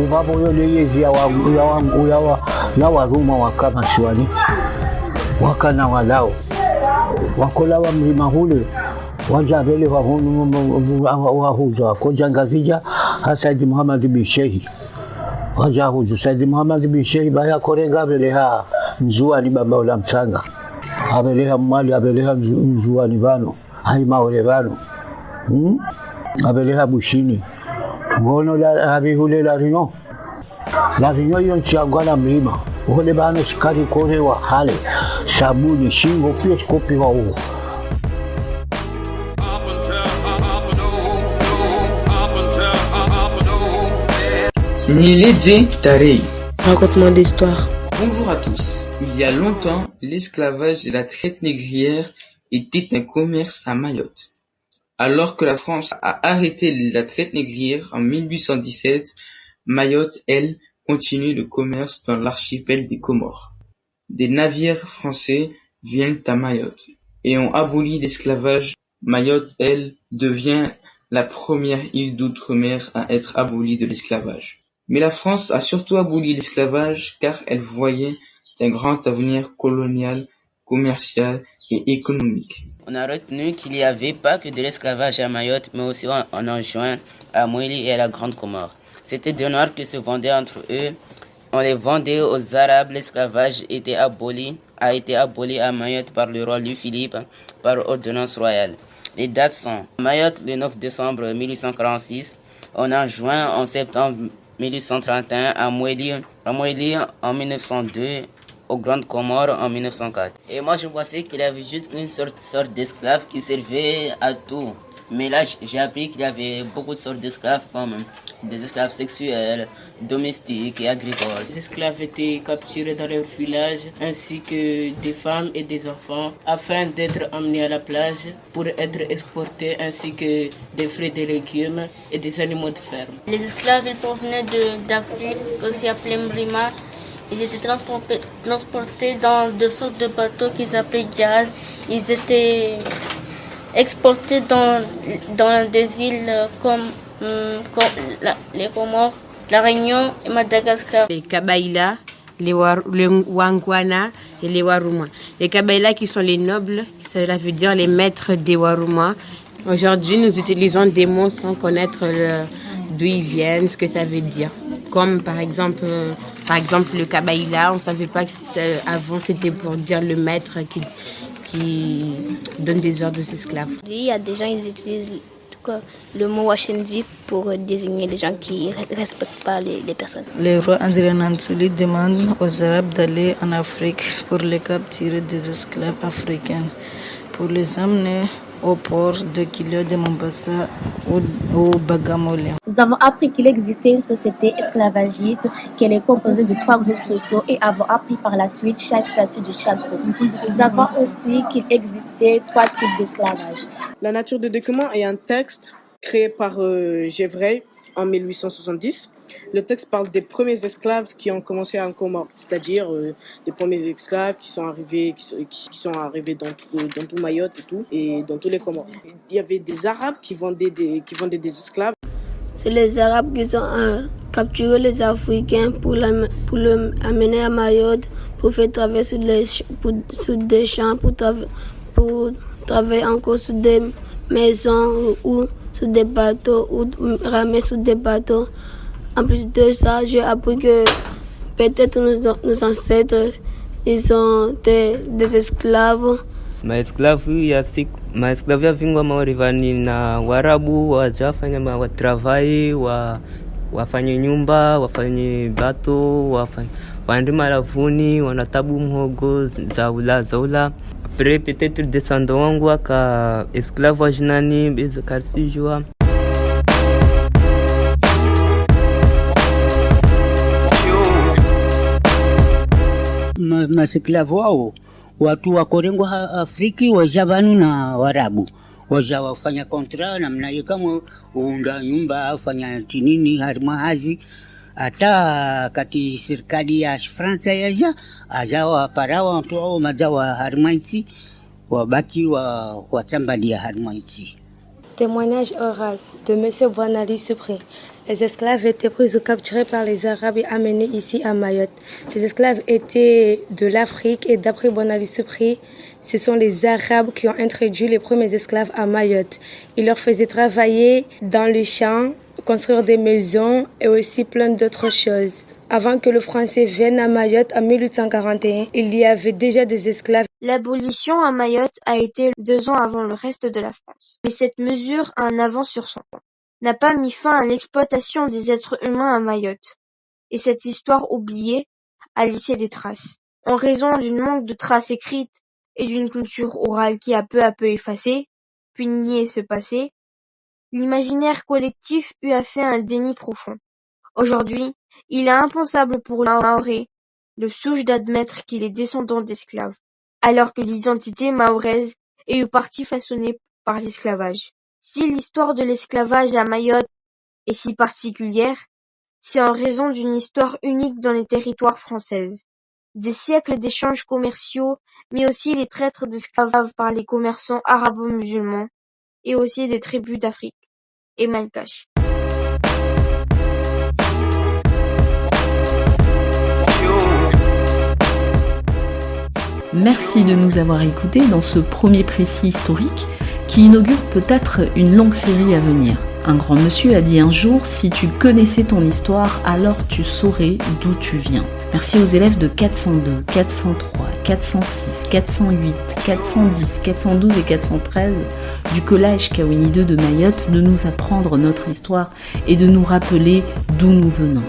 vavo yoleyezi ya wangu ya waruma wakamasiwani wakana walao wakola wa mlima hule wajavele wahuza wakojangazija Saidi Muhammad bin Sheikh wajahuzu Saidi Muhammad bin Sheikh baya korenga veleha mzuani baba ula msanga abeleha mali abeleha mzuani vano haimaole vano abeleha bushini ngono la abihule la Rinyo yonchagwana mlima wale bana shikari kore wa hale sabuni shingo pia skopi wa uo. Nilidje Tarei. Raconte-moi d'histoire. Bonjour à tous. Il y a longtemps, l'esclavage et la traite négrière étaient un commerce à Mayotte. Alors que la France a arrêté la traite négrière en 1817, Mayotte, elle, continue le commerce dans l'archipel des Comores. Des navires français viennent à Mayotte et ont aboli l'esclavage. Mayotte, elle, devient la première île d'outre-mer à être abolie de l'esclavage. Mais la France a surtout aboli l'esclavage car elle voyait un grand avenir colonial, commercial et économique. On a retenu qu'il n'y avait pas que de l'esclavage à Mayotte, mais aussi en juin à Mouili et à la Grande Comore. C'était des Noirs qui se vendaient entre eux. On les vendait aux Arabes. L'esclavage a été aboli à Mayotte par le roi Louis-Philippe par ordonnance royale. Les dates sont Mayotte le 9 décembre 1846, en juin, en septembre 1831, à Mouili en 1902, aux Grandes Comores en 1904. Et moi je pensais qu'il y avait juste une sorte d'esclaves qui servait à tout. Mais là j'ai appris qu'il y avait beaucoup de sortes d'esclaves comme des esclaves sexuels, domestiques et agricoles. Les esclaves étaient capturés dans leur village ainsi que des femmes et des enfants afin d'être emmenés à la plage pour être exportés ainsi que des fruits, des légumes et des animaux de ferme. Les esclaves ils provenaient d'Afrique, aussi appelés Mrima. Ils étaient transportés dans deux sortes de bateaux qu'ils appelaient jazz. Ils étaient exportés dans des îles comme les Comores, la Réunion et Madagascar. Les Kabaïla, les Wangwana et les Waruma. Les Kabaïla qui sont les nobles, cela veut dire les maîtres des Waruma. Aujourd'hui, nous utilisons des mots sans connaître d'où ils viennent, ce que ça veut dire. Comme par exemple le Kabaïla, on ne savait pas qu'avant c'était pour dire le maître qui donne des ordres aux esclaves. Il y a des gens, ils utilisent le mot Washendi pour désigner les gens qui ne respectent pas les personnes. Le roi André Nansuli demande aux Arabes d'aller en Afrique pour les capturer des esclaves africains, pour les amener au port de Kilo de Mombasa ou Bagamoyo. Nous avons appris qu'il existait une société esclavagiste, qu'elle est composée de 3 groupes sociaux et avons appris par la suite chaque statut de chaque groupe. Nous avons aussi qu'il existait 3 types d'esclavage. La nature des documents est un texte créé par Gevrey en 1870. Le texte parle des premiers esclaves qui ont commencé en Comores, c'est-à-dire des premiers esclaves qui sont arrivés dans tout Mayotte et tout, et dans tous les Comores. Il y avait des Arabes qui vendaient des esclaves. C'est les Arabes qui ont capturé les Africains pour les amener à Mayotte, pour faire traverser sur des champs, pour travailler encore sur des maisons ou sur des bateaux ou ramer sur des bateaux. En plus de ça, j'ai appris que peut-être nos ancêtres, ils ont des esclaves. Maesclavu ya vingwa maorivani na Warabu wajafanya watravai wafanye nyumba, wafanye bato, waende malavuni, wanatabu mhogo zaula. Après peut-être descendant wangu aka esclave wa jinani bezo karsijwa. Masclavu wao watu wa Korengo Afriki wajavanu na Warabu waja wafanya kontra namna hiyo, kama uunda nyumba afanya tinini harima hazi hata kati serikali ya Fransa yaja ajawa parawa watu majawa harimaiti wabaki wa watambali ya harimaiti. Témoignage oral de M. Boinali Supré. Les esclaves étaient pris ou capturés par les Arabes et amenés ici à Mayotte. Les esclaves étaient de l'Afrique et d'après Boinali Supré, ce sont les Arabes qui ont introduit les premiers esclaves à Mayotte. Ils leur faisaient travailler dans le champ, construire des maisons et aussi plein d'autres choses. Avant que le français vienne à Mayotte en 1841, il y avait déjà des esclaves. L'abolition à Mayotte a été 2 ans avant le reste de la France. Mais cette mesure a un avant sur son temps. N'a pas mis fin à l'exploitation des êtres humains à Mayotte. Et cette histoire oubliée a laissé des traces. En raison d'une manque de traces écrites et d'une culture orale qui a peu à peu effacé, puis nié ce passé, l'imaginaire collectif eut à faire un déni profond. Aujourd'hui, il est impensable pour le Maoré de souche d'admettre qu'il est descendant d'esclaves, alors que l'identité mahoraise est une partie façonnée par l'esclavage. Si l'histoire de l'esclavage à Mayotte est si particulière, c'est en raison d'une histoire unique dans les territoires français. Des siècles d'échanges commerciaux, mais aussi les traîtres d'esclaves par les commerçants arabo-musulmans, et aussi des tribus d'Afrique et malgaches. Merci de nous avoir écoutés dans ce premier précis historique qui inaugure peut-être une longue série à venir. Un grand monsieur a dit un jour « Si tu connaissais ton histoire, alors tu saurais d'où tu viens ». Merci aux élèves de 402, 403, 406, 408, 410, 412 et 413 du collège Kawini II de Mayotte de nous apprendre notre histoire et de nous rappeler d'où nous venons.